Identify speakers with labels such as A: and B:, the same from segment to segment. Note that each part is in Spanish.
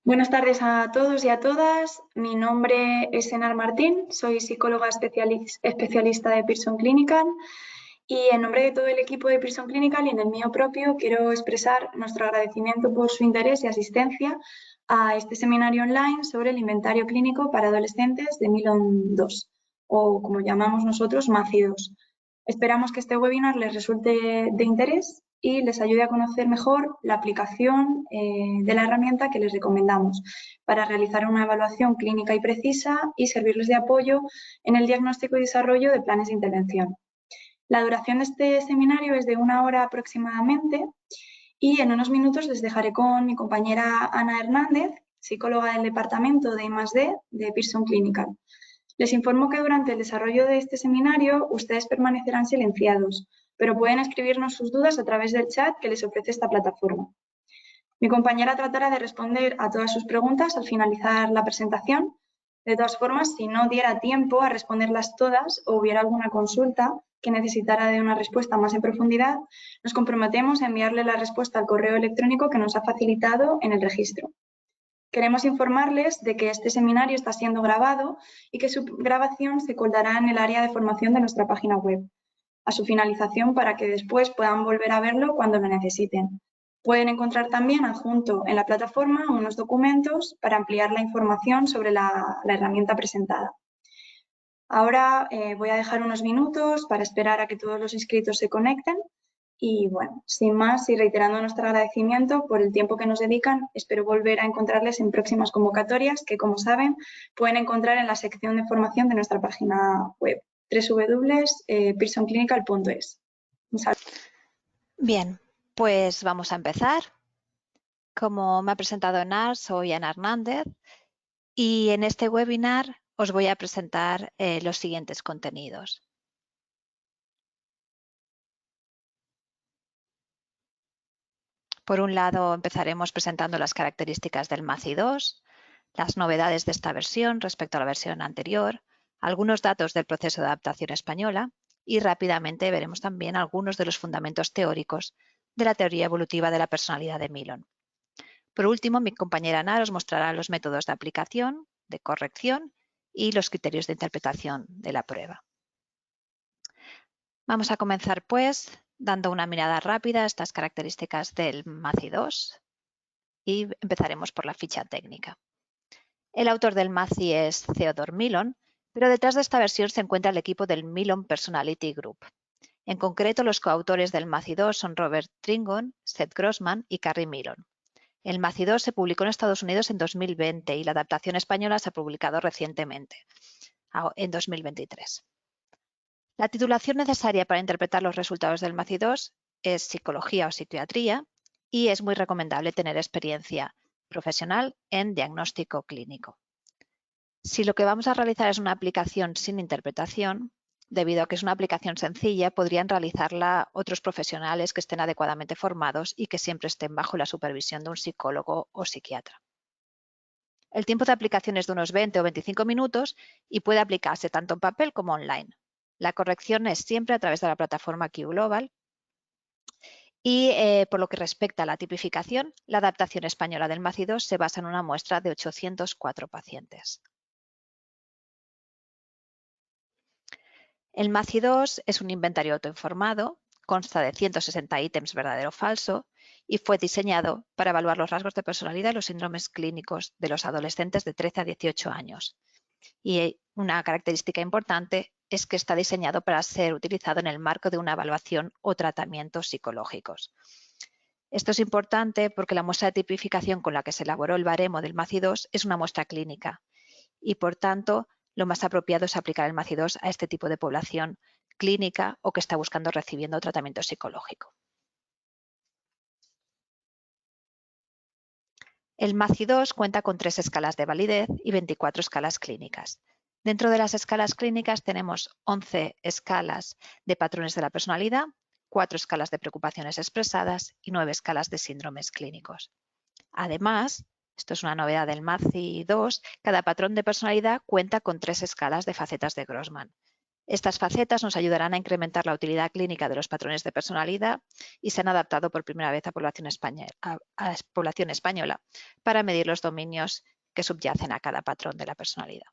A: Buenas tardes a todos y a todas. Mi nombre es Enar Martín, soy psicóloga especialista de Pearson Clinical y en nombre de todo el equipo de Pearson Clinical y en el mío propio quiero expresar nuestro agradecimiento por su interés y asistencia a este seminario online sobre el inventario clínico para adolescentes de Milon 2 o como llamamos nosotros MACI 2. Esperamos que este webinar les resulte de interés y les ayude a conocer mejor la aplicación de la herramienta que les recomendamos para realizar una evaluación clínica y precisa y servirles de apoyo en el diagnóstico y desarrollo de planes de intervención. La duración de este seminario es de 1 hora aproximadamente y en unos minutos les dejaré con mi compañera Ana Hernández, psicóloga del departamento de I+D de Pearson Clinical. Les informo que durante el desarrollo de este seminario ustedes permanecerán silenciados, pero pueden escribirnos sus dudas a través del chat que les ofrece esta plataforma. Mi compañera tratará de responder a todas sus preguntas al finalizar la presentación. De todas formas, si no diera tiempo a responderlas todas o hubiera alguna consulta que necesitara de una respuesta más en profundidad, nos comprometemos a enviarle la respuesta al correo electrónico que nos ha facilitado en el registro. Queremos informarles de que este seminario está siendo grabado y que su grabación se colgará en el área de formación de nuestra página web, a su finalización para que después puedan volver a verlo cuando lo necesiten. Pueden encontrar también adjunto en la plataforma unos documentos para ampliar la información sobre la herramienta presentada. Ahora voy a dejar unos minutos para esperar a que todos los inscritos se conecten. Y bueno, sin más y reiterando nuestro agradecimiento por el tiempo que nos dedican, espero volver a encontrarles en próximas convocatorias que, como saben, pueden encontrar en la sección de formación de nuestra página web www.pearsonclinical.es. Un saludo.
B: Bien, pues vamos a empezar. Como me ha presentado Enar, soy Ana Hernández y en este webinar os voy a presentar los siguientes contenidos. Por un lado, empezaremos presentando las características del MACI 2, las novedades de esta versión respecto a la versión anterior, algunos datos del proceso de adaptación española y rápidamente veremos también algunos de los fundamentos teóricos de la teoría evolutiva de la personalidad de Milon. Por último, mi compañera Ana os mostrará los métodos de aplicación, de corrección y los criterios de interpretación de la prueba. Vamos a comenzar, pues, dando una mirada rápida a estas características del MACI 2 y empezaremos por la ficha técnica. El autor del MACI es Theodore Milon, pero detrás de esta versión se encuentra el equipo del Milon Personality Group. En concreto, los coautores del MACI 2 son Robert Tringon, Seth Grossman y Carrie Milon. El MACI 2 se publicó en Estados Unidos en 2020 y la adaptación española se ha publicado recientemente, en 2023. La titulación necesaria para interpretar los resultados del MACI 2 es psicología o psiquiatría y es muy recomendable tener experiencia profesional en diagnóstico clínico. Si lo que vamos a realizar es una aplicación sin interpretación, debido a que es una aplicación sencilla, podrían realizarla otros profesionales que estén adecuadamente formados y que siempre estén bajo la supervisión de un psicólogo o psiquiatra. El tiempo de aplicación es de unos 20 o 25 minutos y puede aplicarse tanto en papel como online. La corrección es siempre a través de la plataforma QGlobal. Y por lo que respecta a la tipificación, la adaptación española del MACI 2 se basa en una muestra de 804 pacientes. El MACI 2 es un inventario autoinformado, consta de 160 ítems verdadero o falso y fue diseñado para evaluar los rasgos de personalidad y los síndromes clínicos de los adolescentes de 13 a 18 años. Y una característica importante es que está diseñado para ser utilizado en el marco de una evaluación o tratamientos psicológicos. Esto es importante porque la muestra de tipificación con la que se elaboró el baremo del MACI 2 es una muestra clínica y, por tanto, lo más apropiado es aplicar el MACI 2 a este tipo de población clínica o que está buscando recibiendo tratamiento psicológico. El MACI 2 cuenta con 3 escalas de validez y 24 escalas clínicas. Dentro de las escalas clínicas tenemos 11 escalas de patrones de la personalidad, 4 escalas de preocupaciones expresadas y 9 escalas de síndromes clínicos. Además, esto es una novedad del MACI 2, cada patrón de personalidad cuenta con 3 escalas de facetas de Grossman. Estas facetas nos ayudarán a incrementar la utilidad clínica de los patrones de personalidad y se han adaptado por primera vez a población española para medir los dominios que subyacen a cada patrón de la personalidad.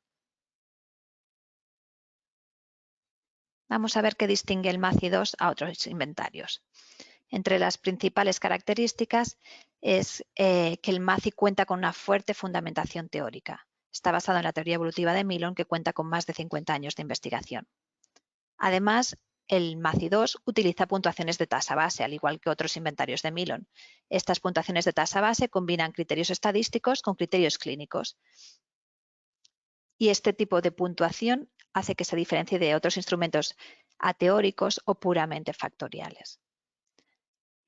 B: Vamos a ver qué distingue el MACI-2 a otros inventarios. Entre las principales características es que el MACI cuenta con una fuerte fundamentación teórica. Está basado en la teoría evolutiva de Milon, que cuenta con más de 50 años de investigación. Además, el MACI-2 utiliza puntuaciones de tasa base, al igual que otros inventarios de Milon. Estas puntuaciones de tasa base combinan criterios estadísticos con criterios clínicos. Y este tipo de puntuación hace que se diferencie de otros instrumentos ateóricos o puramente factoriales.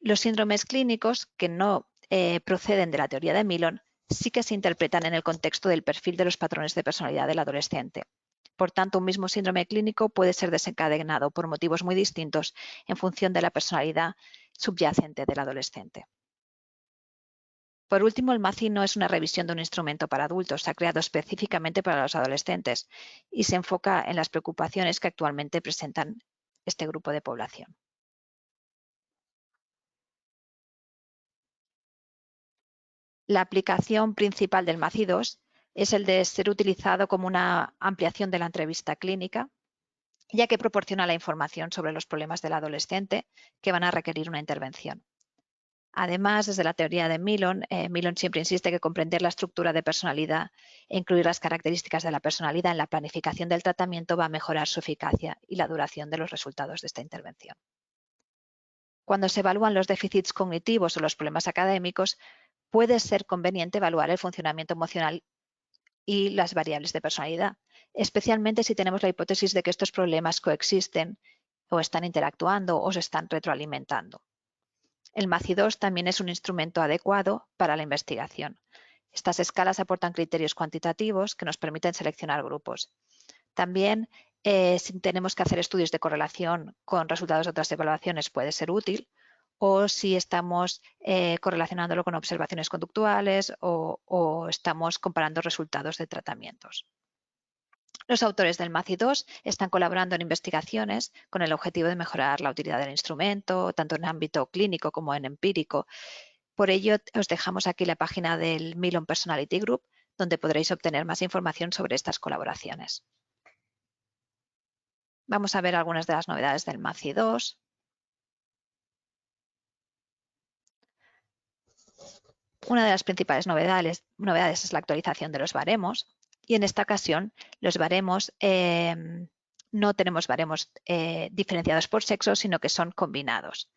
B: Los síndromes clínicos, que no proceden de la teoría de Milon, sí que se interpretan en el contexto del perfil de los patrones de personalidad del adolescente. Por tanto, un mismo síndrome clínico puede ser desencadenado por motivos muy distintos en función de la personalidad subyacente del adolescente. Por último, el MACI no es una revisión de un instrumento para adultos, se ha creado específicamente para los adolescentes y se enfoca en las preocupaciones que actualmente presentan este grupo de población. La aplicación principal del MACI-2 es el de ser utilizado como una ampliación de la entrevista clínica, ya que proporciona la información sobre los problemas del adolescente que van a requerir una intervención. Además, desde la teoría de Milon, Milon siempre insiste que comprender la estructura de personalidad e incluir las características de la personalidad en la planificación del tratamiento va a mejorar su eficacia y la duración de los resultados de esta intervención. Cuando se evalúan los déficits cognitivos o los problemas académicos, puede ser conveniente evaluar el funcionamiento emocional y las variables de personalidad, especialmente si tenemos la hipótesis de que estos problemas coexisten o están interactuando o se están retroalimentando. El MACI-2 también es un instrumento adecuado para la investigación. Estas escalas aportan criterios cuantitativos que nos permiten seleccionar grupos. También, si tenemos que hacer estudios de correlación con resultados de otras evaluaciones, puede ser útil, o si estamos correlacionándolo con observaciones conductuales o estamos comparando resultados de tratamientos. Los autores del MACI-2 están colaborando en investigaciones con el objetivo de mejorar la utilidad del instrumento, tanto en ámbito clínico como en empírico. Por ello, os dejamos aquí la página del Milon Personality Group, donde podréis obtener más información sobre estas colaboraciones. Vamos a ver algunas de las novedades del MACI-2. Una de las principales novedades es la actualización de los baremos. Y en esta ocasión, los baremos, no tenemos baremos diferenciados por sexo, sino que son combinados.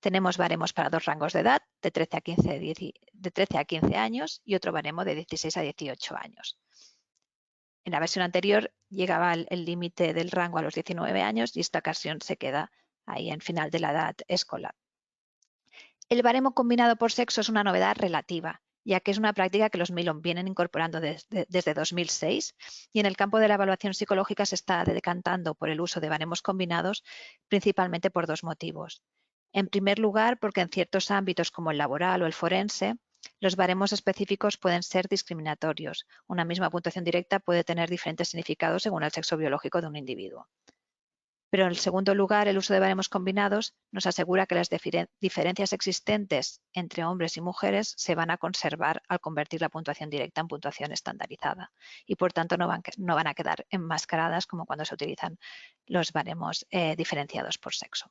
B: Tenemos baremos para dos rangos de edad, de 13 a 15 años y otro baremo de 16 a 18 años. En la versión anterior llegaba el límite del rango a los 19 años y esta ocasión se queda ahí en final de la edad escolar. El baremo combinado por sexo es una novedad relativa, ya que es una práctica que los Milon vienen incorporando desde 2006 y en el campo de la evaluación psicológica se está decantando por el uso de baremos combinados principalmente por dos motivos. En primer lugar, porque en ciertos ámbitos como el laboral o el forense, los baremos específicos pueden ser discriminatorios. Una misma puntuación directa puede tener diferentes significados según el sexo biológico de un individuo. Pero en segundo lugar, el uso de baremos combinados nos asegura que las diferencias existentes entre hombres y mujeres se van a conservar al convertir la puntuación directa en puntuación estandarizada y por tanto no van a quedar enmascaradas como cuando se utilizan los baremos diferenciados por sexo.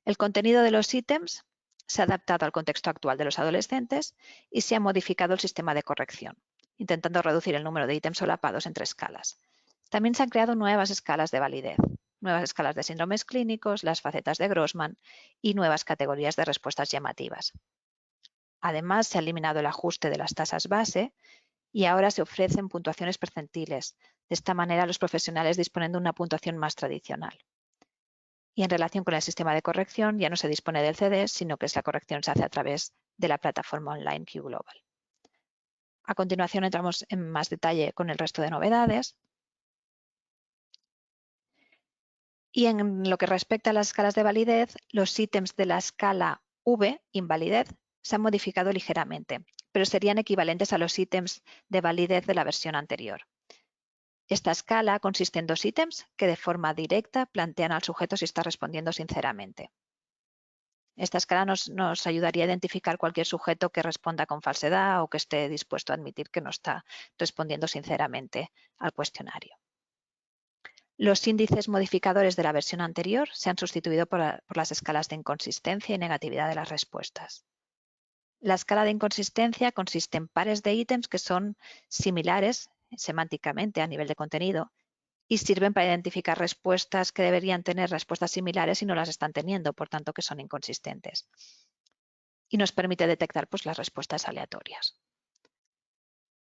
B: El contenido de los ítems se ha adaptado al contexto actual de los adolescentes y se ha modificado el sistema de corrección, intentando reducir el número de ítems solapados entre escalas. También se han creado nuevas escalas de validez, nuevas escalas de síndromes clínicos, las facetas de Grossman y nuevas categorías de respuestas llamativas. Además, se ha eliminado el ajuste de las tasas base y ahora se ofrecen puntuaciones percentiles. De esta manera, los profesionales disponen de una puntuación más tradicional. Y en relación con el sistema de corrección, ya no se dispone del CD, sino que la corrección se hace a través de la plataforma online QGlobal. A continuación, entramos en más detalle con el resto de novedades. Y en lo que respecta a las escalas de validez, los ítems de la escala V, invalidez, se han modificado ligeramente, pero serían equivalentes a los ítems de validez de la versión anterior. Esta escala consiste en 2 ítems que de forma directa plantean al sujeto si está respondiendo sinceramente. Esta escala nos ayudaría a identificar cualquier sujeto que responda con falsedad o que esté dispuesto a admitir que no está respondiendo sinceramente al cuestionario. Los índices modificadores de la versión anterior se han sustituido por las escalas de inconsistencia y negatividad de las respuestas. La escala de inconsistencia consiste en pares de ítems que son similares semánticamente a nivel de contenido y sirven para identificar respuestas que deberían tener respuestas similares y no las están teniendo, por tanto que son inconsistentes. Y nos permite detectar pues, las respuestas aleatorias.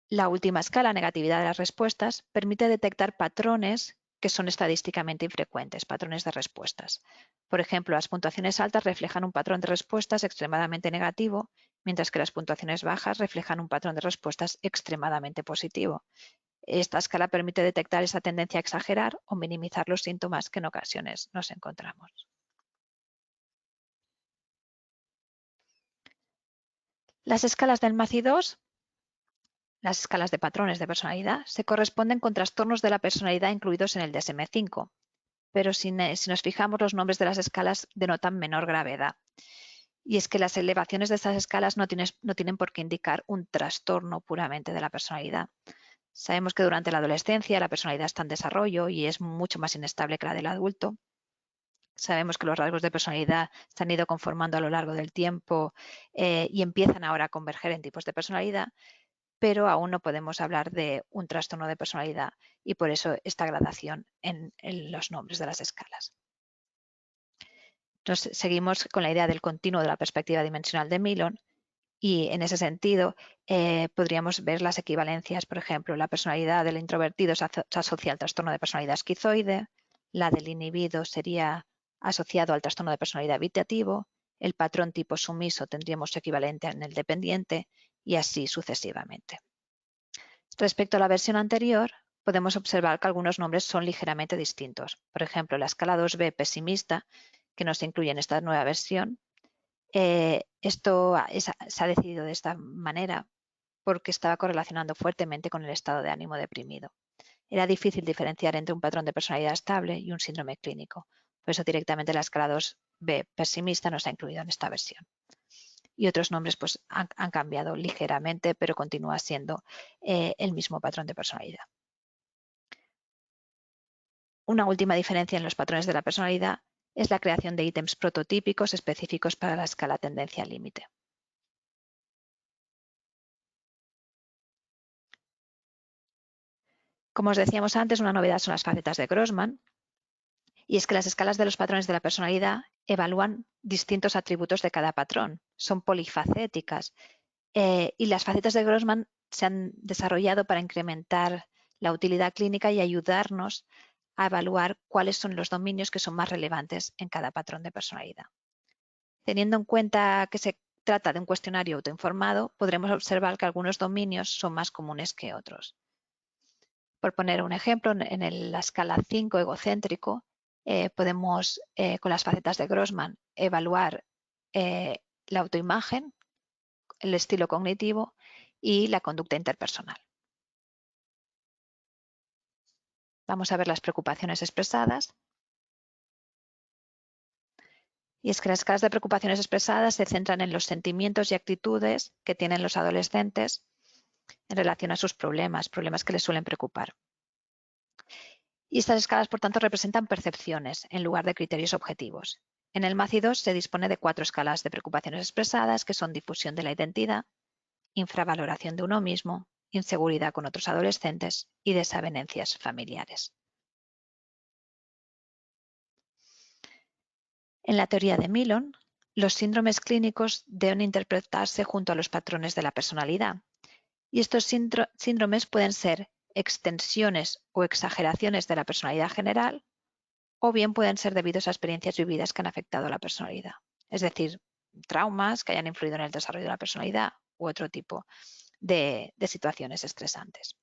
B: La última escala, negatividad de las respuestas, permite detectar patrones que son estadísticamente infrecuentes, patrones de respuestas. Por ejemplo, las puntuaciones altas reflejan un patrón de respuestas extremadamente negativo, mientras que las puntuaciones bajas reflejan un patrón de respuestas extremadamente positivo. Esta escala permite detectar esa tendencia a exagerar o minimizar los síntomas que en ocasiones nos encontramos. Las escalas del MACI-2, las escalas de patrones de personalidad, se corresponden con trastornos de la personalidad incluidos en el DSM-5, pero si nos fijamos, los nombres de las escalas denotan menor gravedad. Y es que las elevaciones de estas escalas no tienen por qué indicar un trastorno puramente de la personalidad. Sabemos que durante la adolescencia la personalidad está en desarrollo y es mucho más inestable que la del adulto. Sabemos que los rasgos de personalidad se han ido conformando a lo largo del tiempo y empiezan ahora a converger en tipos de personalidad, pero aún no podemos hablar de un trastorno de personalidad y por eso esta gradación en los nombres de las escalas. Entonces, seguimos con la idea del continuo de la perspectiva dimensional de Milon y en ese sentido podríamos ver las equivalencias. Por ejemplo, la personalidad del introvertido se asocia al trastorno de personalidad esquizoide, la del inhibido sería asociado al trastorno de personalidad evitativo, el patrón tipo sumiso tendríamos su equivalente en el dependiente y así sucesivamente. Respecto a la versión anterior, podemos observar que algunos nombres son ligeramente distintos. Por ejemplo, la escala 2B pesimista, que no se incluye en esta nueva versión, esto se ha decidido de esta manera porque estaba correlacionando fuertemente con el estado de ánimo deprimido. Era difícil diferenciar entre un patrón de personalidad estable y un síndrome clínico. Por eso directamente la escala 2B pesimista no se ha incluido en esta versión. Y otros nombres pues, han cambiado ligeramente, pero continúa siendo el mismo patrón de personalidad. Una última diferencia en los patrones de la personalidad es la creación de ítems prototípicos específicos para la escala tendencia límite. Como os decíamos antes, una novedad son las facetas de Grossman, y es que las escalas de los patrones de la personalidad evalúan distintos atributos de cada patrón, son polifacéticas, y las facetas de Grossman se han desarrollado para incrementar la utilidad clínica y ayudarnos a evaluar cuáles son los dominios que son más relevantes en cada patrón de personalidad. Teniendo en cuenta que se trata de un cuestionario autoinformado, podremos observar que algunos dominios son más comunes que otros. Por poner un ejemplo, en la escala 5 egocéntrico, podemos, con las facetas de Grossman, evaluar la autoimagen, el estilo cognitivo y la conducta interpersonal. Vamos a ver las preocupaciones expresadas. Y es que las escalas de preocupaciones expresadas se centran en los sentimientos y actitudes que tienen los adolescentes en relación a sus problemas que les suelen preocupar. Y estas escalas, por tanto, representan percepciones en lugar de criterios objetivos. En el MACI-2 se dispone de 4 escalas de preocupaciones expresadas, que son difusión de la identidad, infravaloración de uno mismo, inseguridad con otros adolescentes y desavenencias familiares. En la teoría de Milon, los síndromes clínicos deben interpretarse junto a los patrones de la personalidad. Y estos síndromes pueden ser extensiones o exageraciones de la personalidad general, o bien pueden ser debidos a experiencias vividas que han afectado a la personalidad. Es decir, traumas que hayan influido en el desarrollo de la personalidad u otro tipo de situaciones estresantes.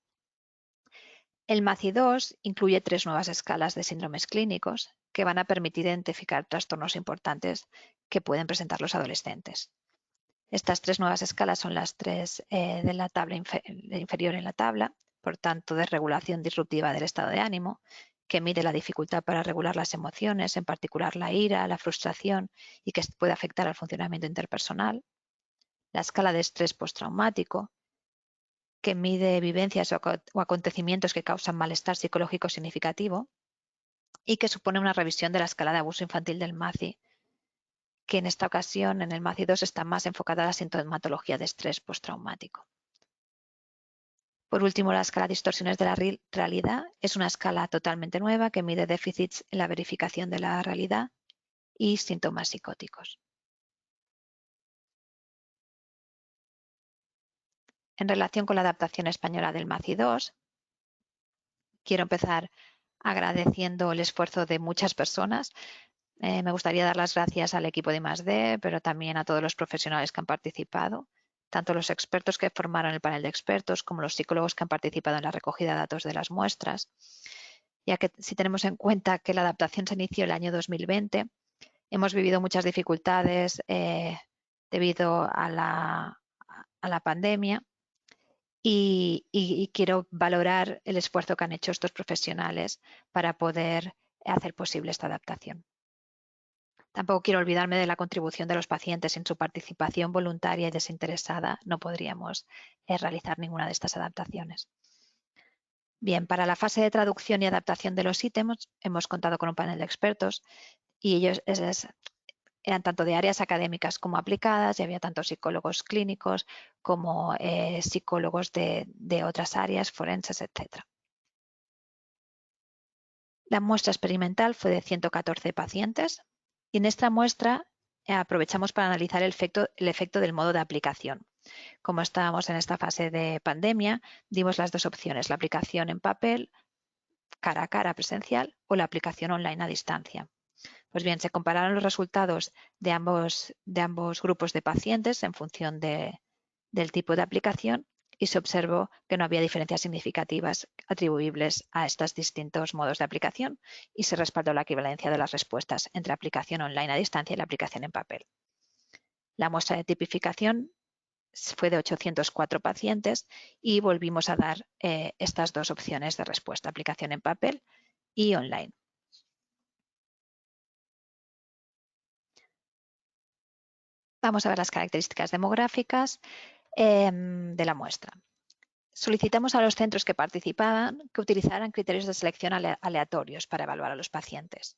B: El MACI-2 incluye 3 nuevas escalas de síndromes clínicos que van a permitir identificar trastornos importantes que pueden presentar los adolescentes. Estas 3 nuevas escalas son las 3 de la tabla inferior en la tabla. por tanto, desregulación disruptiva del estado de ánimo, que mide la dificultad para regular las emociones, en particular la ira, la frustración, y que puede afectar al funcionamiento interpersonal. La escala de estrés postraumático, que mide vivencias o acontecimientos que causan malestar psicológico significativo, y que supone una revisión de la escala de abuso infantil del MACI, que en esta ocasión, en el MACI 2, está más enfocada a la sintomatología de estrés postraumático. Por último, la escala de distorsiones de la realidad es una escala totalmente nueva que mide déficits en la verificación de la realidad y síntomas psicóticos. En relación con la adaptación española del MACI 2, quiero empezar agradeciendo el esfuerzo de muchas personas. Me gustaría dar las gracias al equipo de I+D, pero también a todos los profesionales que han participado, tanto los expertos que formaron el panel de expertos como los psicólogos que han participado en la recogida de datos de las muestras, ya que si tenemos en cuenta que la adaptación se inició el año 2020, hemos vivido muchas dificultades debido a la pandemia y quiero valorar el esfuerzo que han hecho estos profesionales para poder hacer posible esta adaptación. Tampoco quiero olvidarme de la contribución de los pacientes. Sin su participación voluntaria y desinteresada no podríamos realizar ninguna de estas adaptaciones. Bien, para la fase de traducción y adaptación de los ítems hemos contado con un panel de expertos y ellos eran tanto de áreas académicas como aplicadas y había tanto psicólogos clínicos como psicólogos de otras áreas, forenses, etc. La muestra experimental fue de 114 pacientes y en esta muestra aprovechamos para analizar el efecto del modo de aplicación. Como estábamos en esta fase de pandemia, dimos las dos opciones, la aplicación en papel, cara a cara presencial, o la aplicación online a distancia. Pues bien, se compararon los resultados de ambos grupos de pacientes en función del tipo de aplicación y se observó que no había diferencias significativas atribuibles a estos distintos modos de aplicación y se respaldó la equivalencia de las respuestas entre aplicación online a distancia y la aplicación en papel. La muestra de tipificación fue de 804 pacientes y volvimos a dar estas dos opciones de respuesta, aplicación en papel y online. Vamos a ver las características demográficas de la muestra. Solicitamos a los centros que participaban que utilizaran criterios de selección aleatorios para evaluar a los pacientes.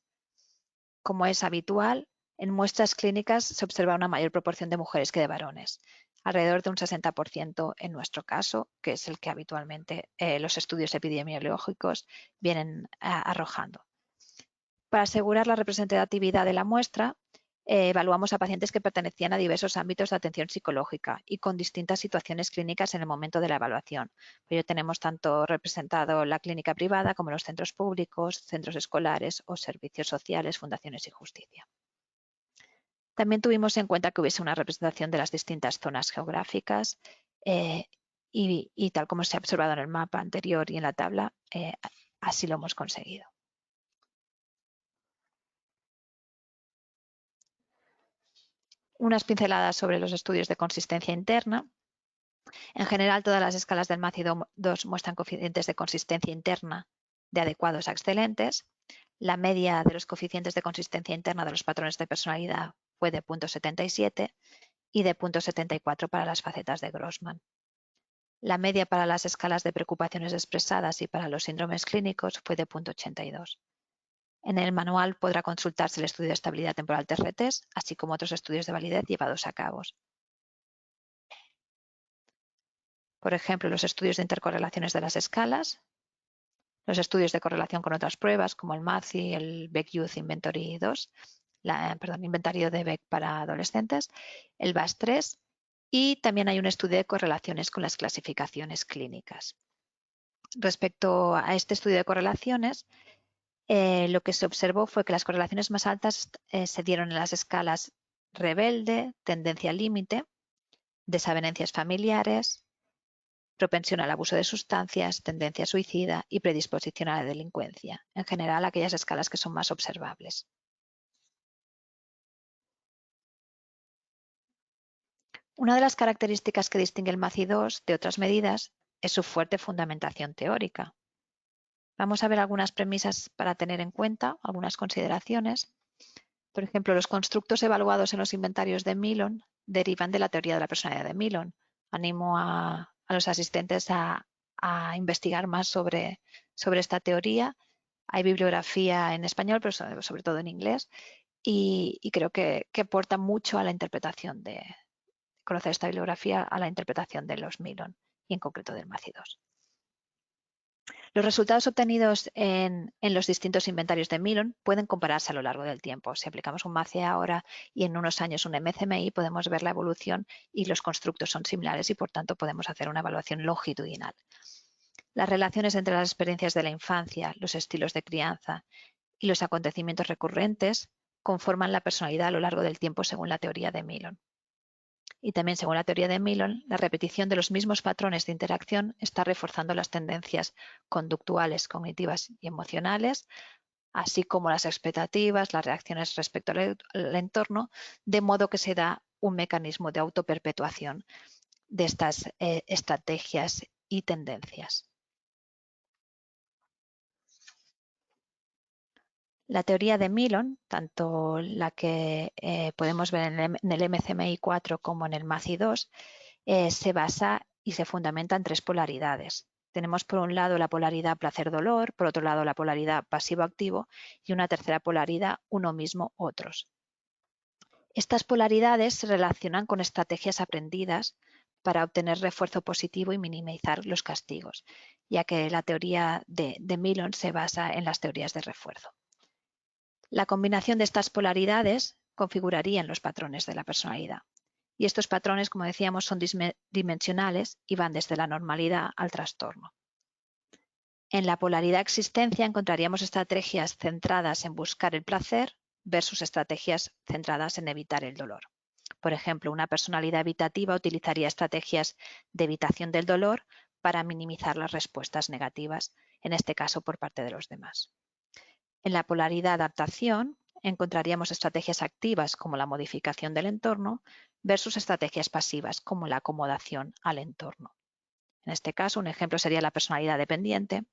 B: Como es habitual, en muestras clínicas se observa una mayor proporción de mujeres que de varones, alrededor de un 60% en nuestro caso, que es el que habitualmente los estudios epidemiológicos vienen arrojando. Para asegurar la representatividad de la muestra, evaluamos a pacientes que pertenecían a diversos ámbitos de atención psicológica y con distintas situaciones clínicas en el momento de la evaluación. Hoy tenemos tanto representado la clínica privada como los centros públicos, centros escolares o servicios sociales, fundaciones y justicia. También tuvimos en cuenta que hubiese una representación de las distintas zonas geográficas y tal como se ha observado en el mapa anterior y en la tabla, así lo hemos conseguido. Unas pinceladas sobre los estudios de consistencia interna. En general, todas las escalas del MACI 2 muestran coeficientes de consistencia interna de adecuados a excelentes. La media de los coeficientes de consistencia interna de los patrones de personalidad fue de 0.77 y de 0.74 para las facetas de Grossman. La media para las escalas de preocupaciones expresadas y para los síndromes clínicos fue de 0.82. En el manual podrá consultarse el estudio de estabilidad temporal TRTEST, así como otros estudios de validez llevados a cabo. Por ejemplo, los estudios de intercorrelaciones de las escalas, los estudios de correlación con otras pruebas como el MACI, el Beck Youth Inventory 2, inventario de Beck para adolescentes, el BAS-3 y también hay un estudio de correlaciones con las clasificaciones clínicas. Respecto a este estudio de correlaciones, lo que se observó fue que las correlaciones más altas se dieron en las escalas rebelde, tendencia límite, desavenencias familiares, propensión al abuso de sustancias, tendencia suicida y predisposición a la delincuencia. En general, aquellas escalas que son más observables. Una de las características que distingue el MACI 2 de otras medidas es su fuerte fundamentación teórica. Vamos a ver algunas premisas para tener en cuenta, algunas consideraciones. Por ejemplo, los constructos evaluados en los inventarios de Milon derivan de la teoría de la personalidad de Milon. Animo a los asistentes a investigar más sobre esta teoría. Hay bibliografía en español, pero sobre todo en inglés, y creo que aporta mucho a la interpretación de conocer esta bibliografía, a la interpretación de los Milon y en concreto del MACI 2. Los resultados obtenidos en los distintos inventarios de Milon pueden compararse a lo largo del tiempo. Si aplicamos un MACI ahora y en unos años un MCMI, podemos ver la evolución y los constructos son similares y por tanto podemos hacer una evaluación longitudinal. Las relaciones entre las experiencias de la infancia, los estilos de crianza y los acontecimientos recurrentes conforman la personalidad a lo largo del tiempo según la teoría de Milon. Y también según la teoría de Milon, la repetición de los mismos patrones de interacción está reforzando las tendencias conductuales, cognitivas y emocionales, así como las expectativas, las reacciones respecto al entorno, de modo que se da un mecanismo de autoperpetuación de estas estrategias y tendencias. La teoría de Milon, tanto la que podemos ver en el MCMI 4 como en el MACI 2, se basa y se fundamenta en tres polaridades. Tenemos por un lado la polaridad placer-dolor, por otro lado la polaridad pasivo-activo y una tercera polaridad uno mismo, otros. Estas polaridades se relacionan con estrategias aprendidas para obtener refuerzo positivo y minimizar los castigos, ya que la teoría de Milon se basa en las teorías de refuerzo. La combinación de estas polaridades configurarían los patrones de la personalidad. Y estos patrones, como decíamos, son dimensionales y van desde la normalidad al trastorno. En la polaridad existencia encontraríamos estrategias centradas en buscar el placer versus estrategias centradas en evitar el dolor. Por ejemplo, una personalidad evitativa utilizaría estrategias de evitación del dolor para minimizar las respuestas negativas, en este caso por parte de los demás. En la polaridad adaptación encontraríamos estrategias activas como la modificación del entorno versus estrategias pasivas como la acomodación al entorno. En este caso, un ejemplo sería la personalidad dependiente,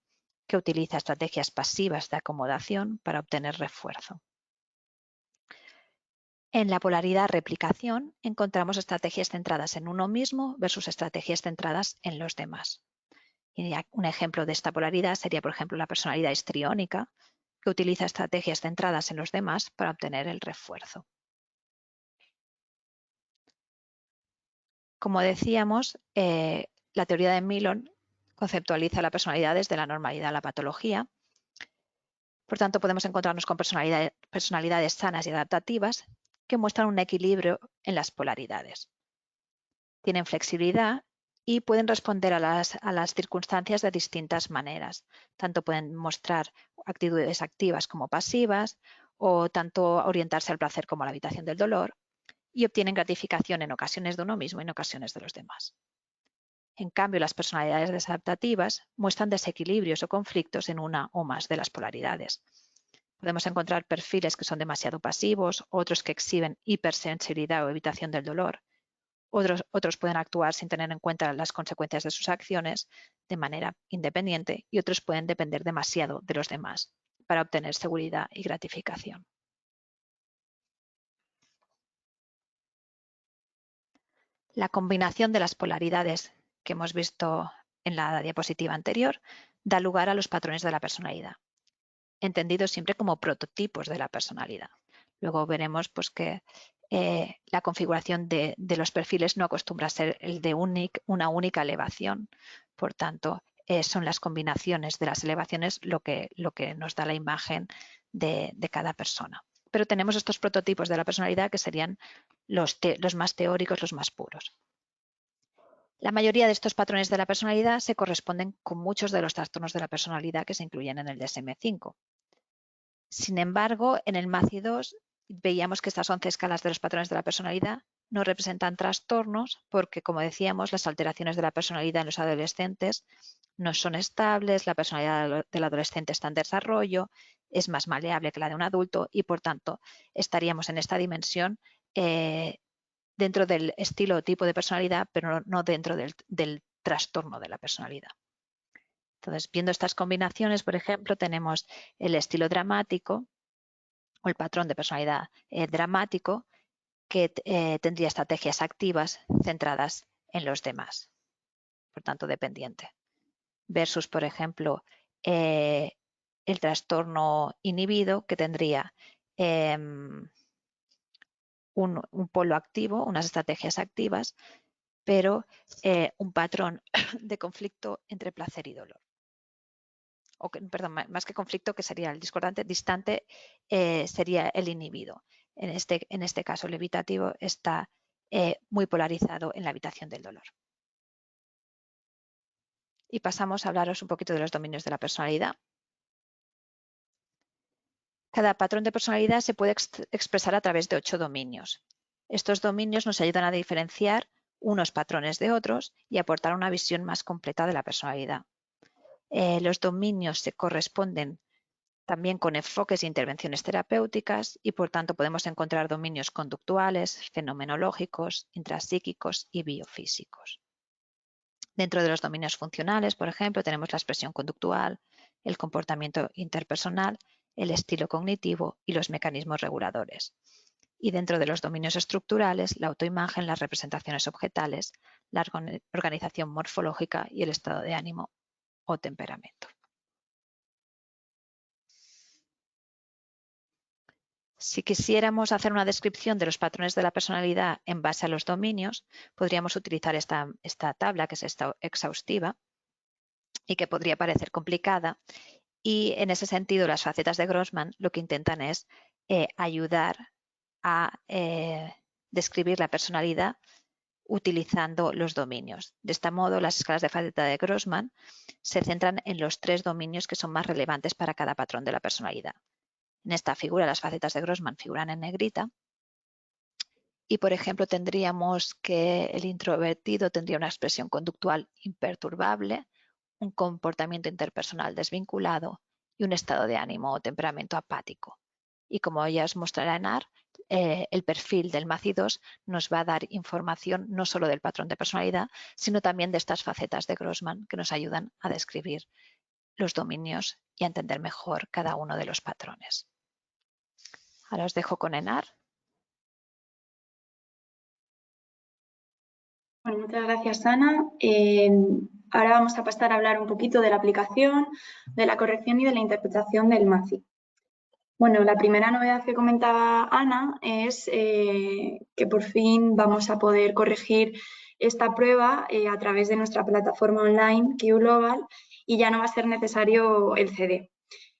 B: que utiliza estrategias pasivas de acomodación para obtener refuerzo. En la polaridad replicación encontramos estrategias centradas en uno mismo versus estrategias centradas en los demás. Y un ejemplo de esta polaridad sería, por ejemplo, la personalidad histriónica, que utiliza estrategias centradas en los demás para obtener el refuerzo. Como decíamos, la teoría de Milon conceptualiza la personalidad desde la normalidad a la patología. Por tanto, podemos encontrarnos con personalidades sanas y adaptativas que muestran un equilibrio en las polaridades. Tienen flexibilidad y pueden responder a las circunstancias de distintas maneras. Tanto pueden mostrar actitudes activas como pasivas, o tanto orientarse al placer como a la evitación del dolor, y obtienen gratificación en ocasiones de uno mismo y en ocasiones de los demás. En cambio, las personalidades desadaptativas muestran desequilibrios o conflictos en una o más de las polaridades. Podemos encontrar perfiles que son demasiado pasivos, otros que exhiben hipersensibilidad o evitación del dolor. Otros pueden actuar sin tener en cuenta las consecuencias de sus acciones de manera independiente y otros pueden depender demasiado de los demás para obtener seguridad y gratificación. La combinación de las polaridades que hemos visto en la diapositiva anterior da lugar a los patrones de la personalidad, entendidos siempre como prototipos de la personalidad. Luego veremos pues, que la configuración de los perfiles no acostumbra a ser el de una única elevación. Por tanto, son las combinaciones de las elevaciones lo que nos da la imagen de cada persona. Pero tenemos estos prototipos de la personalidad que serían los más teóricos, los más puros. La mayoría de estos patrones de la personalidad se corresponden con muchos de los trastornos de la personalidad que se incluyen en el DSM-5. Sin embargo, en el MACI 2 veíamos que estas 11 escalas de los patrones de la personalidad no representan trastornos porque, como decíamos, las alteraciones de la personalidad en los adolescentes no son estables, la personalidad del adolescente está en desarrollo, es más maleable que la de un adulto y, por tanto, estaríamos en esta dimensión dentro del estilo o tipo de personalidad, pero no dentro del trastorno de la personalidad. Entonces, viendo estas combinaciones, por ejemplo, tenemos el estilo dramático o el patrón de personalidad dramático, que tendría estrategias activas centradas en los demás, por tanto dependiente, versus, por ejemplo, el trastorno inhibido, que tendría un polo activo, unas estrategias activas, pero un patrón de conflicto entre placer y dolor. O que, perdón, más que conflicto, que sería el discordante, distante sería el inhibido. En este caso, el evitativo está muy polarizado en la evitación del dolor. Y pasamos a hablaros un poquito de los dominios de la personalidad. Cada patrón de personalidad se puede expresar a través de 8 dominios. Estos dominios nos ayudan a diferenciar unos patrones de otros y aportar una visión más completa de la personalidad. Los dominios se corresponden también con enfoques e intervenciones terapéuticas y, por tanto, podemos encontrar dominios conductuales, fenomenológicos, intrapsíquicos y biofísicos. Dentro de los dominios funcionales, por ejemplo, tenemos la expresión conductual, el comportamiento interpersonal, el estilo cognitivo y los mecanismos reguladores. Y dentro de los dominios estructurales, la autoimagen, las representaciones objetales, la organización morfológica y el estado de ánimo o temperamento. Si quisiéramos hacer una descripción de los patrones de la personalidad en base a los dominios, podríamos utilizar esta tabla, que es exhaustiva y que podría parecer complicada. Y en ese sentido, las facetas de Grossman lo que intentan es ayudar a describir la personalidad utilizando los dominios. De este modo, las escalas de faceta de Grossman se centran en los 3 dominios que son más relevantes para cada patrón de la personalidad. En esta figura, las facetas de Grossman figuran en negrita. Y, por ejemplo, tendríamos que el introvertido tendría una expresión conductual imperturbable, un comportamiento interpersonal desvinculado y un estado de ánimo o temperamento apático. Y como ya os mostrará Enar, el perfil del MACI-2 nos va a dar información no solo del patrón de personalidad, sino también de estas facetas de Grossman que nos ayudan a describir los dominios y a entender mejor cada uno de los patrones. Ahora os dejo con Enar.
A: Bueno, muchas gracias, Ana. Ahora vamos a pasar a hablar un poquito de la aplicación, de la corrección y de la interpretación del MACI. Bueno, la primera novedad que comentaba Ana es que por fin vamos a poder corregir esta prueba a través de nuestra plataforma online QGlobal y ya no va a ser necesario el CD.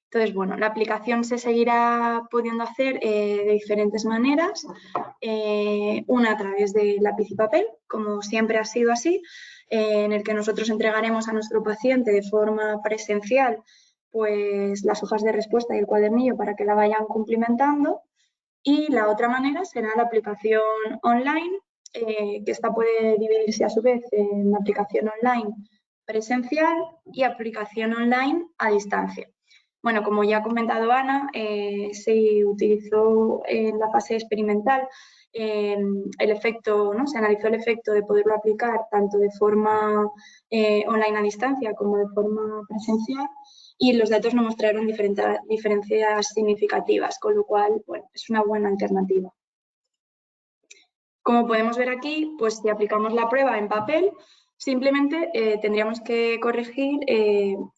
A: Entonces, bueno, la aplicación se seguirá pudiendo hacer de diferentes maneras. Una a través de lápiz y papel, como siempre ha sido así, en el que nosotros entregaremos a nuestro paciente de forma presencial pues las hojas de respuesta y el cuadernillo para que la vayan cumplimentando. Y la otra manera será la aplicación online, que esta puede dividirse a su vez en aplicación online presencial y aplicación online a distancia. Bueno, como ya ha comentado Ana, se utilizó en la fase experimental el efecto, ¿no? Se analizó el efecto de poderlo aplicar tanto de forma online a distancia como de forma presencial y los datos no mostraron diferencias significativas, con lo cual, bueno, es una buena alternativa. Como podemos ver aquí, pues si aplicamos la prueba en papel, simplemente tendríamos que corregir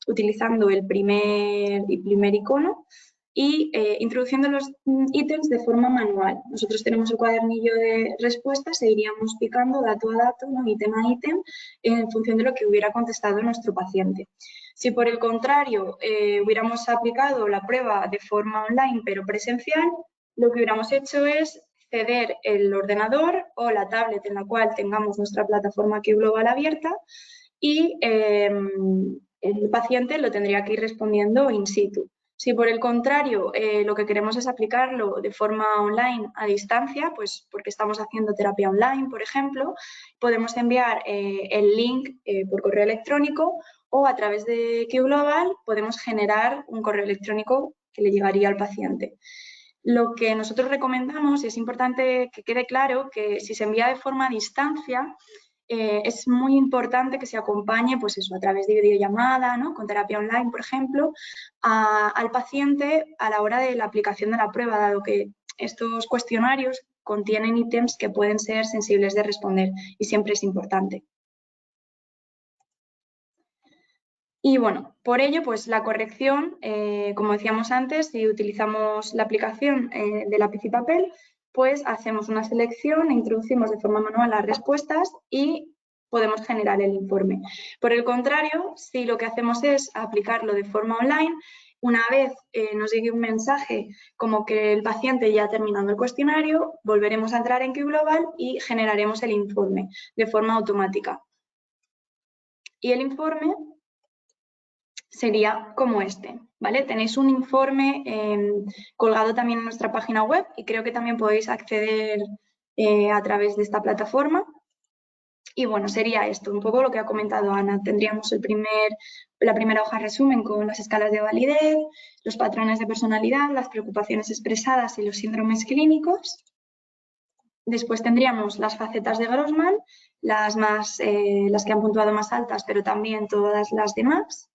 A: utilizando el primer icono y introduciendo los ítems de forma manual. Nosotros tenemos el cuadernillo de respuestas e iríamos picando dato a dato, ¿no? Ítem a ítem, en función de lo que hubiera contestado nuestro paciente. Si por el contrario hubiéramos aplicado la prueba de forma online pero presencial, lo que hubiéramos hecho es ceder el ordenador o la tablet en la cual tengamos nuestra plataforma QGlobal abierta y el paciente lo tendría que ir respondiendo in situ. Si por el contrario lo que queremos es aplicarlo de forma online a distancia, pues porque estamos haciendo terapia online, por ejemplo, podemos enviar el link por correo electrónico o a través de QGlobal podemos generar un correo electrónico que le llegaría al paciente. Lo que nosotros recomendamos, y es importante que quede claro, que si se envía de forma a distancia, es muy importante que se acompañe, pues eso, a través de videollamada, ¿no? Con terapia online, por ejemplo, al paciente a la hora de la aplicación de la prueba, dado que estos cuestionarios contienen ítems que pueden ser sensibles de responder y siempre es importante. Y bueno, por ello, pues la corrección, como decíamos antes, si utilizamos la aplicación de lápiz y papel, pues hacemos una selección e introducimos de forma manual las respuestas y podemos generar el informe. Por el contrario, si lo que hacemos es aplicarlo de forma online, una vez nos llegue un mensaje como que el paciente ya ha terminado el cuestionario, volveremos a entrar en QGlobal y generaremos el informe de forma automática. Y el informe sería como este, ¿vale? Tenéis un informe colgado también en nuestra página web y creo que también podéis acceder a través de esta plataforma. Y bueno, sería esto, un poco lo que ha comentado Ana. Tendríamos la primera hoja resumen con las escalas de validez, los patrones de personalidad, las preocupaciones expresadas y los síndromes clínicos. Después tendríamos las facetas de Grossman, las que han puntuado más altas, pero también todas las demás.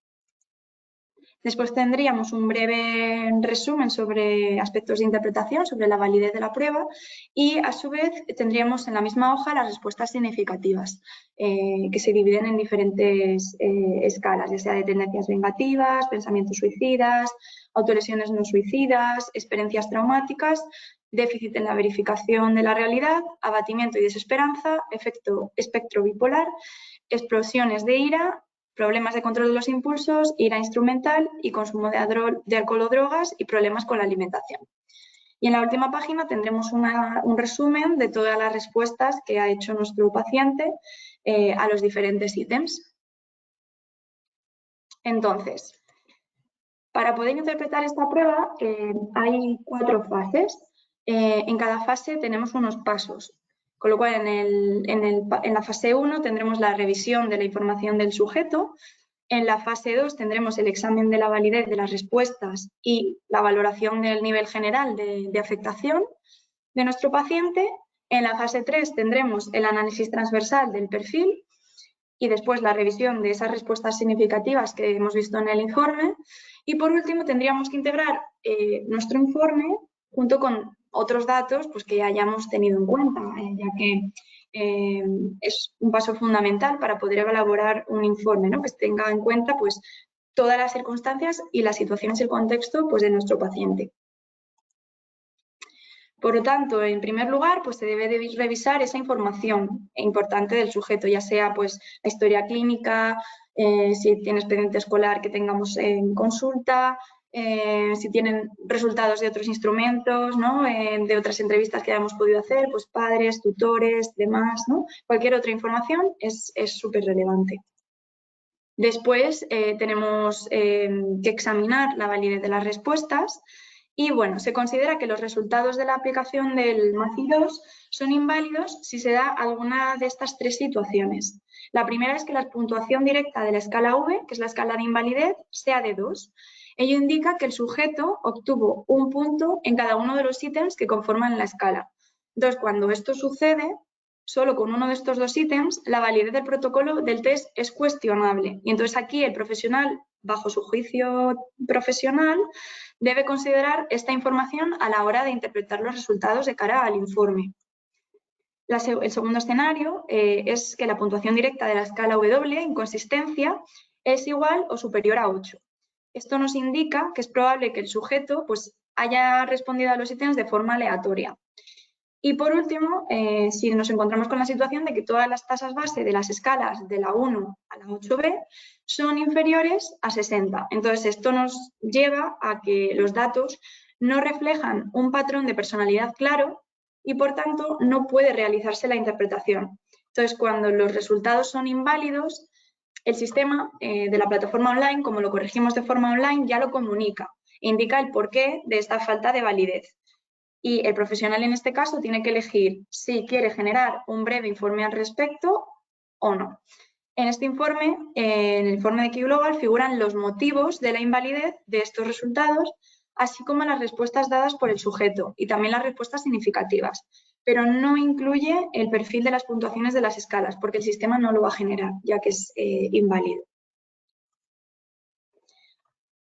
A: Después tendríamos un breve resumen sobre aspectos de interpretación, sobre la validez de la prueba y a su vez tendríamos en la misma hoja las respuestas significativas que se dividen en diferentes escalas, ya sea de tendencias vengativas, pensamientos suicidas, autolesiones no suicidas, experiencias traumáticas, déficit en la verificación de la realidad, abatimiento y desesperanza, efecto espectro bipolar, explosiones de ira, problemas de control de los impulsos, ira instrumental y consumo de alcohol o drogas y problemas con la alimentación. Y en la última página tendremos un resumen de todas las respuestas que ha hecho nuestro paciente a los diferentes ítems. Entonces, para poder interpretar esta prueba hay 4 fases. En cada fase tenemos unos pasos. Con lo cual, en la fase 1 tendremos la revisión de la información del sujeto. En la fase 2 tendremos el examen de la validez de las respuestas y la valoración del nivel general de afectación de nuestro paciente. En la fase 3 tendremos el análisis transversal del perfil y después la revisión de esas respuestas significativas que hemos visto en el informe. Y por último tendríamos que integrar nuestro informe junto con otros datos pues, que hayamos tenido en cuenta, ya que es un paso fundamental para poder elaborar un informe, ¿no? Que tenga en cuenta pues, todas las circunstancias y las situaciones y el contexto pues, de nuestro paciente. Por lo tanto, en primer lugar, pues se debe de revisar esa información importante del sujeto, ya sea pues, la historia clínica, si tiene expediente escolar que tengamos en consulta, si tienen resultados de otros instrumentos, ¿no? De otras entrevistas que hayamos podido hacer, pues padres, tutores, demás, ¿no? Cualquier otra información es súper relevante. Después tenemos que examinar la validez de las respuestas. Y bueno, se considera que los resultados de la aplicación del MACI-2 son inválidos si se da alguna de estas 3 situaciones. La primera es que la puntuación directa de la escala V, que es la escala de invalidez, sea de 2. Ello indica que el sujeto obtuvo un punto en cada uno de los ítems que conforman la escala. Entonces, cuando esto sucede, solo con uno de estos 2 ítems, la validez del protocolo del test es cuestionable. Y entonces aquí el profesional, bajo su juicio profesional, debe considerar esta información a la hora de interpretar los resultados de cara al informe. El segundo escenario es que la puntuación directa de la escala W, inconsistencia, es igual o superior a 8. Esto nos indica que es probable que el sujeto pues, haya respondido a los ítems de forma aleatoria. Y por último, si nos encontramos con la situación de que todas las tasas base de las escalas de la 1 a la 8B son inferiores a 60. Entonces, esto nos lleva a que los datos no reflejan un patrón de personalidad claro y, por tanto, no puede realizarse la interpretación. Entonces, cuando los resultados son inválidos, el sistema de la plataforma online, como lo corregimos de forma online, ya lo comunica e indica el porqué de esta falta de validez. Y el profesional en este caso tiene que elegir si quiere generar un breve informe al respecto o no. En este informe, en el informe de QGlobal, figuran los motivos de la invalidez de estos resultados, así como las respuestas dadas por el sujeto y también las respuestas significativas. pero no incluye el perfil de las puntuaciones de las escalas, porque el sistema no lo va a generar, ya que es inválido.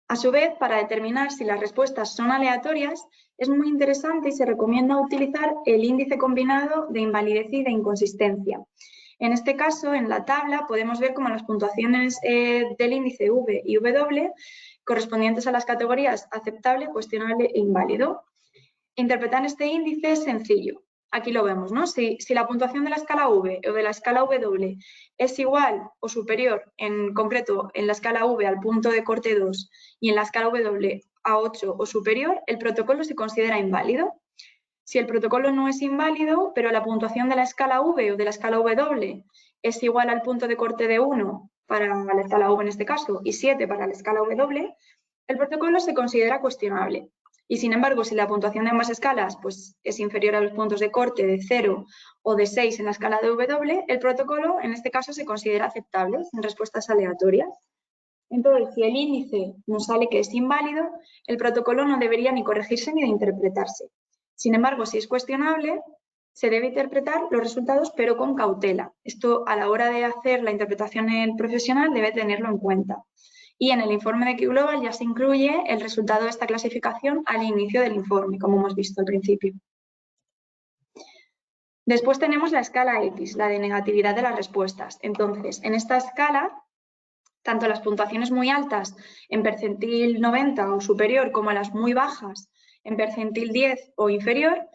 A: A su vez, para determinar si las respuestas son aleatorias, es muy interesante y se recomienda utilizar el índice combinado de invalidez y de inconsistencia. En este caso, en la tabla, podemos ver cómo las puntuaciones del índice V y W, correspondientes a las categorías aceptable, cuestionable e inválido. Interpretar este índice es sencillo. Aquí lo vemos, ¿no? Si la puntuación de la escala V o de la escala W es igual o superior, en concreto en la escala V al punto de corte 2 y en la escala W a 8 o superior, el protocolo se considera inválido. Si el protocolo no es inválido, pero la puntuación de la escala V o de la escala W es igual al punto de corte de 1 para la escala V en este caso y 7 para la escala W, el protocolo se considera cuestionable. Y sin embargo, si la puntuación de ambas escalas pues, es inferior a los puntos de corte de 0 o de 6 en la escala de W, el protocolo en este caso se considera aceptable en respuestas aleatorias. Entonces, si el índice nos sale que es inválido, el protocolo no debería ni corregirse ni de interpretarse. Sin embargo, si es cuestionable, se debe interpretar los resultados, pero con cautela. Esto, a la hora de hacer la interpretación en el profesional, debe tenerlo en cuenta. Y en el informe de QGlobal ya se incluye el resultado de esta clasificación al inicio del informe, como hemos visto al principio. Después tenemos la escala X, la de negatividad de las respuestas. Entonces, en esta escala, tanto las puntuaciones muy altas en percentil 90 o superior como las muy bajas en percentil 10 o inferior,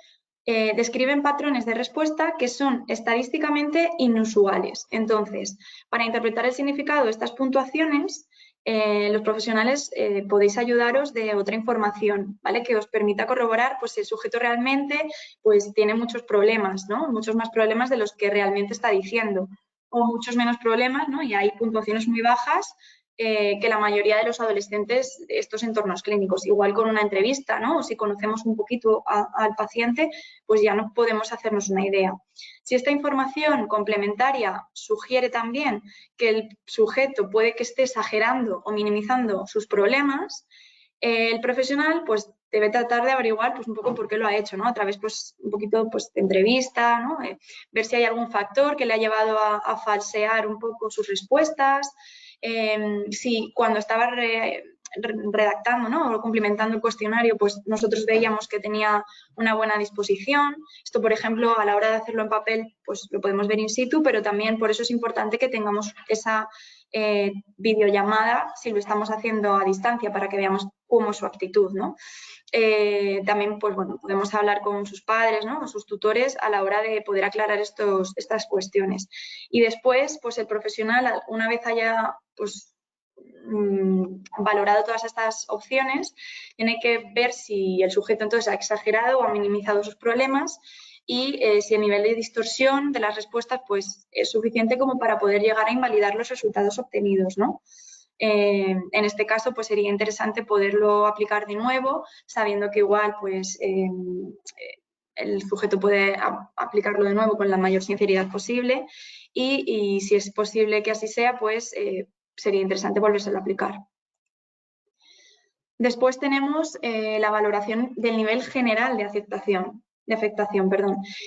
A: describen patrones de respuesta que son estadísticamente inusuales. Entonces, para interpretar el significado de estas puntuaciones, los profesionales podéis ayudaros de otra información, ¿vale? Que os permita corroborar pues, si el sujeto realmente pues, tiene muchos problemas, ¿no? Muchos más problemas de los que realmente está diciendo, o muchos menos problemas, ¿no? Y hay puntuaciones muy bajas que la mayoría de los adolescentes de estos entornos clínicos. Igual con una entrevista, ¿no? O si conocemos un poquito al paciente, pues ya no podemos hacernos una idea. Si esta información complementaria sugiere también que el sujeto puede que esté exagerando o minimizando sus problemas, el profesional pues debe tratar de averiguar pues un poco por qué lo ha hecho, ¿no? A través pues un poquito pues de entrevista, ¿no? Ver si hay algún factor que le ha llevado a falsear un poco sus respuestas, si cuando estaba redactando, ¿no? O cumplimentando el cuestionario, pues nosotros veíamos que tenía una buena disposición. Esto, por ejemplo, a la hora de hacerlo en papel, pues lo podemos ver in situ, pero también por eso es importante que tengamos esa videollamada si lo estamos haciendo a distancia para que veamos cómo es su actitud, ¿no? También pues, bueno, podemos hablar con sus padres, ¿no? O sus tutores a la hora de poder aclarar estas cuestiones. Y después, pues el profesional, una vez haya pues, valorado todas estas opciones, tiene que ver si el sujeto entonces ha exagerado o ha minimizado sus problemas y si el nivel de distorsión de las respuestas pues, es suficiente como para poder llegar a invalidar los resultados obtenidos, ¿no? En este caso, pues sería interesante poderlo aplicar de nuevo, sabiendo que igual pues, el sujeto puede aplicarlo de nuevo con la mayor sinceridad posible y si es posible que así sea, pues sería interesante volvérselo a aplicar. Después tenemos la valoración del nivel general de afectación.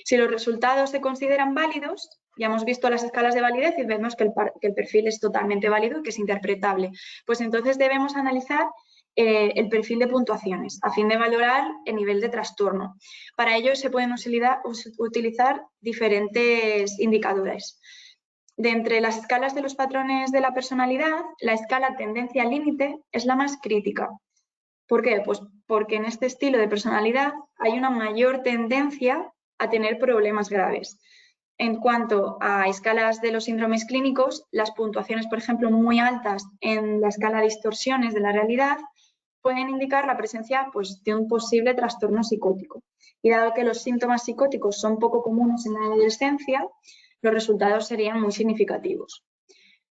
A: Si los resultados se consideran válidos, ya hemos visto las escalas de validez y vemos que el perfil es totalmente válido y que es interpretable. Pues entonces debemos analizar el perfil de puntuaciones a fin de valorar el nivel de trastorno. Para ello se pueden utilizar diferentes indicadores. De entre las escalas de los patrones de la personalidad, la escala tendencia límite es la más crítica. ¿Por qué? Pues porque en este estilo de personalidad hay una mayor tendencia a tener problemas graves. En cuanto a escalas de los síndromes clínicos, las puntuaciones, por ejemplo, muy altas en la escala de distorsiones de la realidad pueden indicar la presencia pues, de un posible trastorno psicótico. Y dado que los síntomas psicóticos son poco comunes en la adolescencia, los resultados serían muy significativos.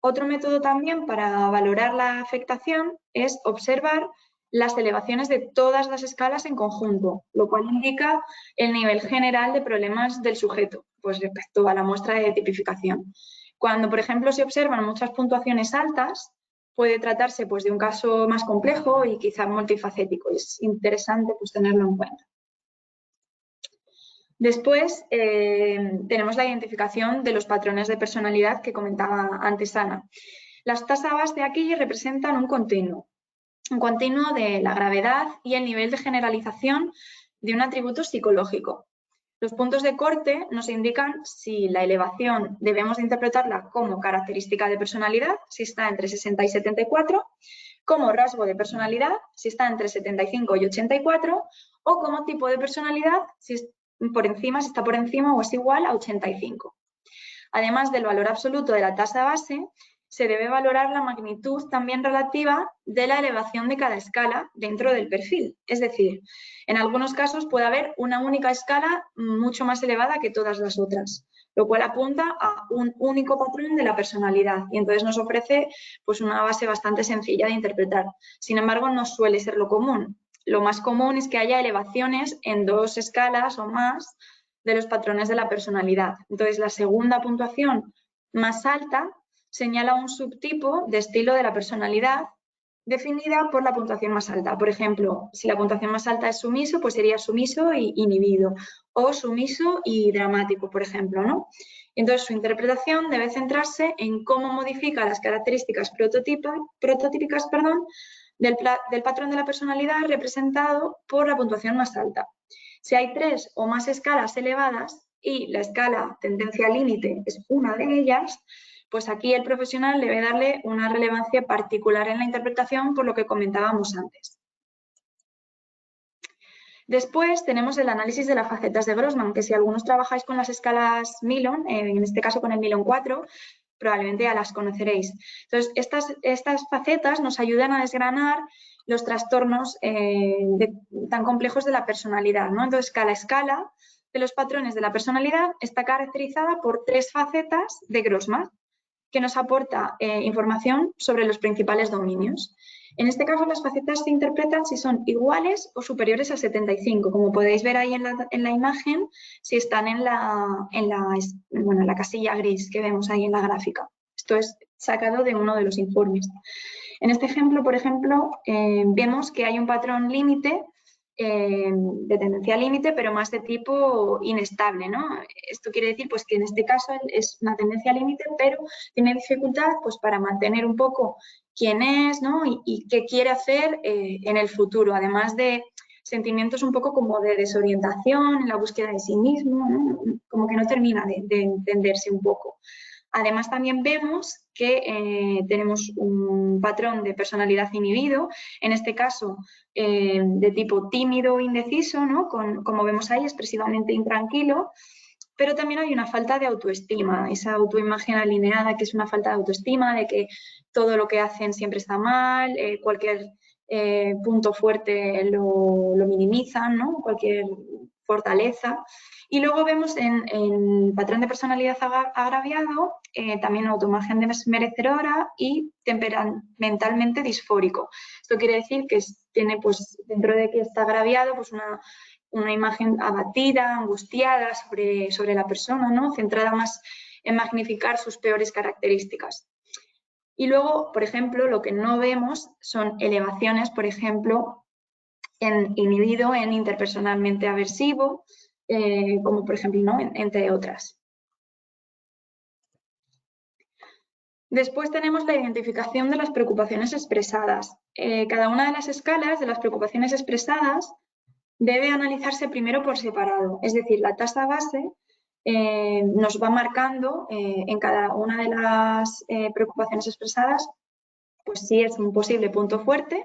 A: Otro método también para valorar la afectación es observar las elevaciones de todas las escalas en conjunto, lo cual indica el nivel general de problemas del sujeto, pues respecto a la muestra de tipificación. Cuando, por ejemplo, se observan muchas puntuaciones altas, puede tratarse pues, de un caso más complejo y quizá multifacético. Es interesante pues, tenerlo en cuenta. Después tenemos la identificación de los patrones de personalidad que comentaba antes Ana. Las tasas base aquí representan un continuo de la gravedad y el nivel de generalización de un atributo psicológico. Los puntos de corte nos indican si la elevación debemos interpretarla como característica de personalidad, si está entre 60 y 74, como rasgo de personalidad, si está entre 75 y 84, o como tipo de personalidad, si está por encima o es igual a 85. Además del valor absoluto de la tasa base, se debe valorar la magnitud también relativa de la elevación de cada escala dentro del perfil. Es decir, en algunos casos puede haber una única escala mucho más elevada que todas las otras, lo cual apunta a un único patrón de la personalidad y entonces nos ofrece pues, una base bastante sencilla de interpretar. Sin embargo, no suele ser lo común. Lo más común es que haya elevaciones en 2 escalas o más de los patrones de la personalidad. Entonces, la segunda puntuación más alta señala un subtipo de estilo de la personalidad definida por la puntuación más alta. Por ejemplo, si la puntuación más alta es sumiso, pues sería sumiso y inhibido, o sumiso y dramático, por ejemplo, ¿no? Entonces, su interpretación debe centrarse en cómo modifica las características prototípicas del patrón de la personalidad representado por la puntuación más alta. Si hay 3 o más escalas elevadas y la escala tendencia límite es una de ellas, pues aquí el profesional debe darle una relevancia particular en la interpretación por lo que comentábamos antes. Después tenemos el análisis de las facetas de Grossman, que si algunos trabajáis con las escalas Millon, en este caso con el Millon 4, probablemente ya las conoceréis. Entonces, estas facetas nos ayudan a desgranar los trastornos tan complejos de la personalidad, ¿no? Entonces, cada escala de los patrones de la personalidad está caracterizada por 3 facetas de Grossman, que nos aporta información sobre los principales dominios. En este caso, las facetas se interpretan si son iguales o superiores a 75. Como podéis ver ahí en la imagen, si están en la casilla gris que vemos ahí en la gráfica. Esto es sacado de uno de los informes. En este ejemplo, por ejemplo, vemos que hay un patrón límite de tendencia límite, pero más de tipo inestable, ¿no? Esto quiere decir pues, que en este caso es una tendencia límite, pero tiene dificultad pues, para mantener un poco quién es, ¿no? y qué quiere hacer en el futuro, además de sentimientos un poco como de desorientación en la búsqueda de sí mismo, ¿no? Como que no termina de entenderse un poco. Además, también vemos que tenemos un patrón de personalidad inhibido, en este caso de tipo tímido o indeciso, ¿no? Como vemos ahí, expresivamente intranquilo, pero también hay una falta de autoestima, esa autoimagen alineada que es una falta de autoestima, de que todo lo que hacen siempre está mal, cualquier punto fuerte lo minimizan, ¿no? Cualquier fortaleza. Y luego vemos en patrón de personalidad agraviado también autoimagen desmerecedora y temperamentalmente disfórico. Esto quiere decir que tiene, pues, dentro de que está agraviado, pues una imagen abatida, angustiada sobre la persona, ¿no? Centrada más en magnificar sus peores características. Y luego, por ejemplo, lo que no vemos son elevaciones, por ejemplo, en inhibido, en interpersonalmente aversivo, como por ejemplo, ¿no? Entre otras. Después tenemos la identificación de las preocupaciones expresadas. Cada una de las escalas de las preocupaciones expresadas debe analizarse primero por separado, es decir, la tasa base nos va marcando en cada una de las preocupaciones expresadas, pues si es un posible punto fuerte,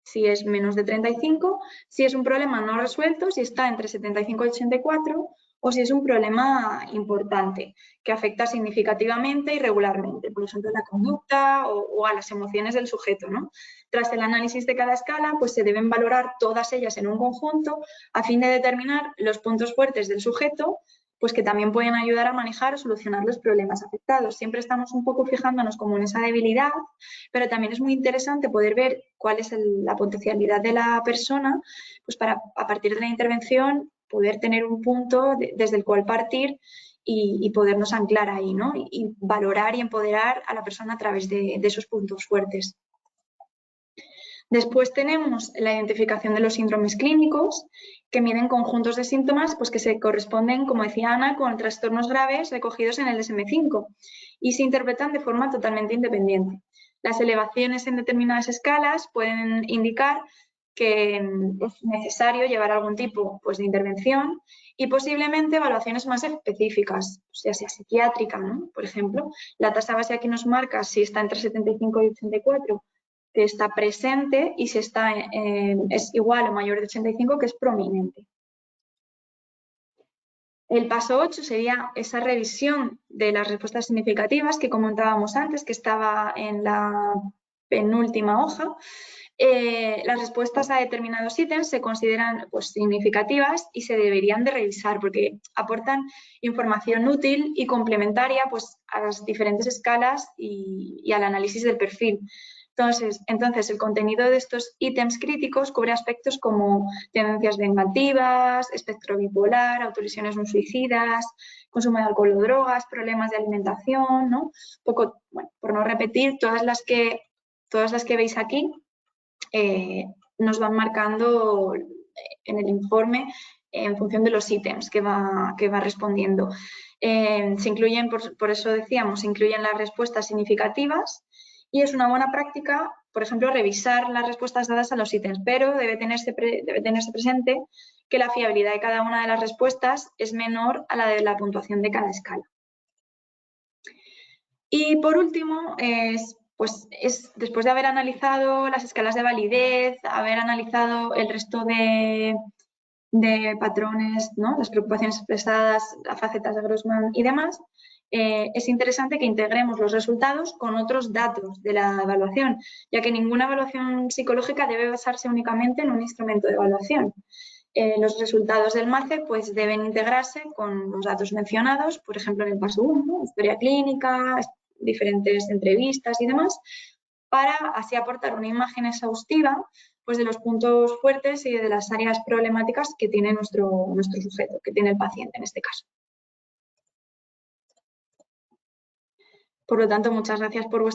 A: si es menos de 35, si es un problema no resuelto, si está entre 75 y 84, o si es un problema importante que afecta significativamente y regularmente, por ejemplo, a la conducta o a las emociones del sujeto, ¿no? Tras el análisis de cada escala, pues se deben valorar todas ellas en un conjunto a fin de determinar los puntos fuertes del sujeto, pues que también pueden ayudar a manejar o solucionar los problemas afectados. Siempre estamos un poco fijándonos como en esa debilidad, pero también es muy interesante poder ver cuál es la potencialidad de la persona, pues para a partir de la intervención poder tener un punto desde el cual partir y podernos anclar ahí, ¿no? Y valorar y empoderar a la persona a través de esos puntos fuertes. Después tenemos la identificación de los síndromes clínicos, que miden conjuntos de síntomas pues, que se corresponden, como decía Ana, con trastornos graves recogidos en el DSM-5 y se interpretan de forma totalmente independiente. Las elevaciones en determinadas escalas pueden indicar que es necesario llevar algún tipo pues, de intervención y posiblemente evaluaciones más específicas, ya sea psiquiátrica, ¿no? Por ejemplo, la tasa base aquí nos marca si está entre 75 y 84, que está presente, y si está, es igual o mayor de 85, que es prominente. El paso 8 sería esa revisión de las respuestas significativas que comentábamos antes, que estaba en la penúltima hoja. Las respuestas a determinados ítems se consideran pues, significativas y se deberían de revisar porque aportan información útil y complementaria pues, a las diferentes escalas y al análisis del perfil. Entonces, el contenido de estos ítems críticos cubre aspectos como tendencias vengativas, espectro bipolar, autolesiones no suicidas, consumo de alcohol o drogas, problemas de alimentación, ¿no? Poco, bueno, por no repetir, todas las que veis aquí nos van marcando en el informe en función de los ítems que va respondiendo. Se incluyen, por eso decíamos, se incluyen las respuestas significativas y es una buena práctica, por ejemplo, revisar las respuestas dadas a los ítems, pero debe tenerse presente que la fiabilidad de cada una de las respuestas es menor a la de la puntuación de cada escala. Y por último, después de haber analizado las escalas de validez, haber analizado el resto de patrones, ¿no? Las preocupaciones expresadas, las facetas de Grossman y demás, es interesante que integremos los resultados con otros datos de la evaluación, ya que ninguna evaluación psicológica debe basarse únicamente en un instrumento de evaluación. Los resultados del MACE pues, deben integrarse con los datos mencionados, por ejemplo, en el paso 1, ¿no? Historia clínica, diferentes entrevistas y demás, para así aportar una imagen exhaustiva pues, de los puntos fuertes y de las áreas problemáticas que tiene nuestro sujeto, que tiene el paciente en este caso. Por lo tanto, muchas gracias por vuestra